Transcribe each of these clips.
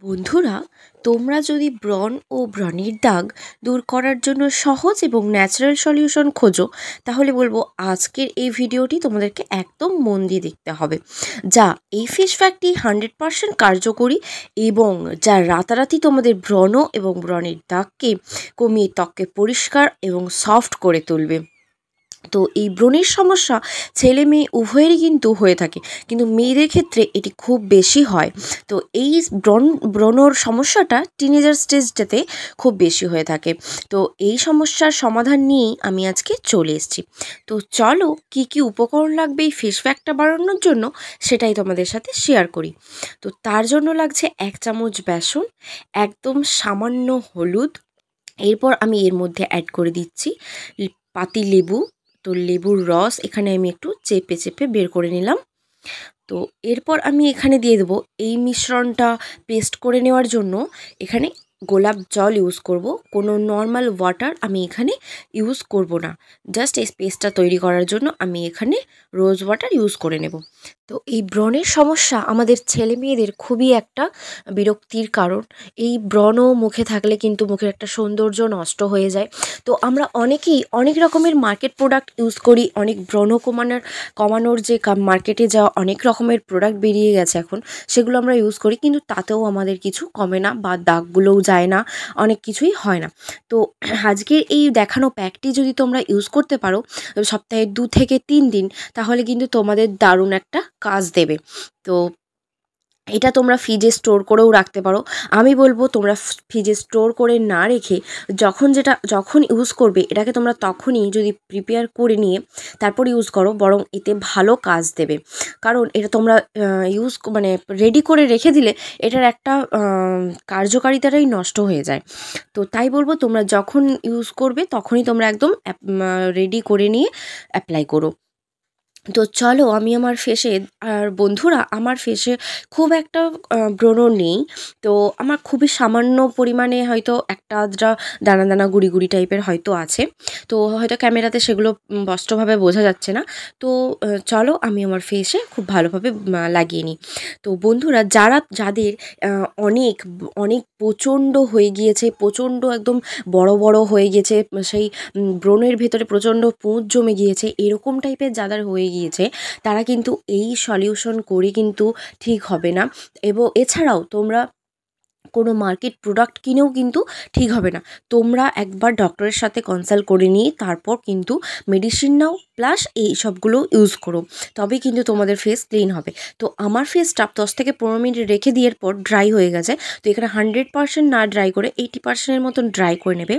বন্ধুরা, তোমরা যদি ব্রণ ও ব্রণের দাগ দূর করার জন্য সহজ এবং ন্যাচারাল সলিউশন খোঁজো, তাহলে বলবো আজকের এই ভিডিওটি তোমাদেরকে একদম মন দিয়ে দেখতে হবে। যা এই ফেস প্যাকটি 100% কার্যকরী এবং যা রাতারাতি তোমাদের ব্রণ এবং ব্রণের দাগকে কমিয়ে ত্বককে পরিষ্কার এবং সফট করে তুলবে। তো এই ব্রণের সমস্যা ছেলে মেয়ে উভয়েরই কিন্তু হয়ে থাকে, কিন্তু মেয়েদের ক্ষেত্রে এটি খুব বেশি হয়। তো এই ব্রণর সমস্যাটা টিনেজার স্টেজটাতে খুব বেশি হয়ে থাকে। তো এই সমস্যার সমাধান নিয়েই আমি আজকে চলে এসেছি। তো চলো কি কি উপকরণ লাগবে এই ফেস প্যাকটা বানানোর জন্য সেটাই তোমাদের সাথে শেয়ার করি। তো তার জন্য লাগছে 1 চামচ বেসন, একদম সামান্য হলুদ, এরপর আমি এর মধ্যে অ্যাড করে দিচ্ছি পাতি লেবু। তো লেবুর রস এখানে আমি একটু চেপে চেপে বের করে নিলাম। তো এরপর আমি এখানে দিয়ে দেবো এই মিশ্রণটা পেস্ট করে নেওয়ার জন্য এখানে গোলাপ জল ইউজ করব, কোনো নর্মাল ওয়াটার আমি এখানে ইউজ করব না। জাস্ট এই পেস্টটা তৈরি করার জন্য আমি এখানে রোজ ওয়াটার ইউজ করে নেব। তো এই ব্রণের সমস্যা আমাদের ছেলে মেয়েদের খুবই একটা বিরক্তির কারণ। এই ব্রণ মুখে থাকলে কিন্তু মুখের একটা সৌন্দর্য নষ্ট হয়ে যায়। তো আমরা অনেকেই অনেক রকমের মার্কেট প্রোডাক্ট ইউজ করি, অনেক ব্রণ কমানোর যে মার্কেটে যা অনেক রকমের প্রোডাক্ট বেরিয়ে গেছে এখন, সেগুলো আমরা ইউজ করি, কিন্তু তাতেও আমাদের কিছু কমে না বা দাগগুলোও যায় না, অনেক কিছুই হয় না। তো আজকের এই দেখানো প্যাকটি যদি তোমরা ইউজ করতে পারো সপ্তাহে 2 থেকে 3 দিন, তাহলে কিন্তু তোমাদের দারুণ একটা কাজ দেবে। তো এটা তোমরা ফ্রিজে স্টোর করেও রাখতে পারো। আমি বলবো তোমরা ফ্রিজে স্টোর করে না রেখে যখন ইউজ করবে এটাকে তোমরা তখনই যদি প্রিপেয়ার করে নিয়ে তারপর ইউজ করো, বরং এতে ভালো কাজ দেবে। কারণ এটা তোমরা রেডি করে রেখে দিলে এটার একটা কার্যকারিতাটাই নষ্ট হয়ে যায়। তো তাই বলবো তোমরা যখন ইউজ করবে তখনই তোমরা একদম রেডি করে নিয়ে অ্যাপ্লাই করো। তো চলো আমি আমার ফেসে, আর বন্ধুরা আমার ফেসে খুব একটা ব্রণ নেই। তো আমার খুবই সামান্য পরিমাণে হয়তো একটা আধটা দানা দানা গুড়ি গুড়ি টাইপের হয়তো আছে। তো হয়তো ক্যামেরাতে সেগুলো স্পষ্টভাবে বোঝা যাচ্ছে না। তো চলো আমি আমার ফেসে খুব ভালোভাবে লাগিয়ে নিই। তো বন্ধুরা যাদের অনেক অনেক প্রচণ্ড হয়ে গিয়েছে, প্রচণ্ড একদম বড় বড় হয়ে গেছে, সেই ব্রণের ভেতরে প্রচণ্ড পুঁজ জমে গিয়েছে, এরকম টাইপের যাদের হয়ে গিয়েছে তারা কিন্তু এই সলিউশন করে কিন্তু ঠিক হবে না। এবং এছাড়াও তোমরা কোনো মার্কেট প্রোডাক্ট কিনেও কিন্তু ঠিক হবে না। তোমরা একবার ডক্টরের সাথে কনসাল্ট করে নিয়ে তারপর কিন্তু মেডিসিন নাও, প্লাস এই সবগুলো ইউজ করো, তবেই কিন্তু তোমাদের ফেস ক্লিন হবে। তো আমার ফেসটা 10 থেকে 15 মিনিট রেখে দেওয়ার পর ড্রাই হয়ে গেছে। তো এখানে 100% না ড্রাই করে 80%-এর মতন ড্রাই করে নেবে।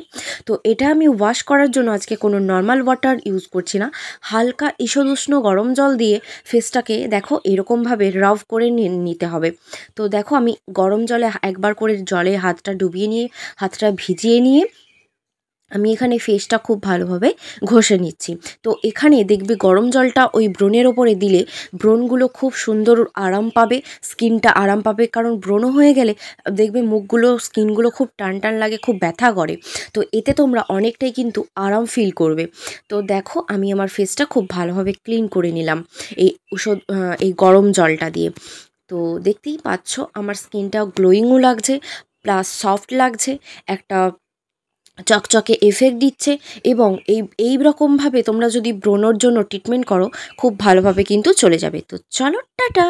তো এটা আমি ওয়াশ করার জন্য আজকে কোনো নর্মাল ওয়াটার ইউজ করছি না, হালকা ঈষদুষ্ণ গরম জল দিয়ে ফেসটাকে দেখো এরকমভাবে রাব করে নিতে হবে। তো দেখো আমি গরম জলে একবার করে জলে হাতটা ডুবিয়ে নিয়ে, হাতটা ভিজিয়ে নিয়ে আমি এখানে ফেসটা খুব ভালোভাবে ঘষে নিচ্ছি। তো এখানে দেখবে গরম জলটা ওই ব্রণের ওপরে দিলে ব্রণগুলো খুব সুন্দর আরাম পাবে, স্কিনটা আরাম পাবে। কারণ ব্রণ হয়ে গেলে দেখবে মুখগুলো, স্কিনগুলো খুব টান টান লাগে, খুব ব্যথা করে। তো এতে তোমরা অনেকটাই কিন্তু আরাম ফিল করবে। তো দেখো আমি আমার ফেসটা খুব ভালোভাবে ক্লিন করে নিলাম এই গরম জলটা দিয়ে। তো দেখতেই পাচ্ছ আমার স্কিনটা গ্লোয়িংও লাগছে, প্লাস সফট লাগছে, একটা চকচকে এফেক্ট দিচ্ছে। এবং এই রকমভাবে তোমরা যদি ব্রণর জন্য ট্রিটমেন্ট করো খুব ভালোভাবে কিন্তু চলে যাবে। তো চলো টাটা।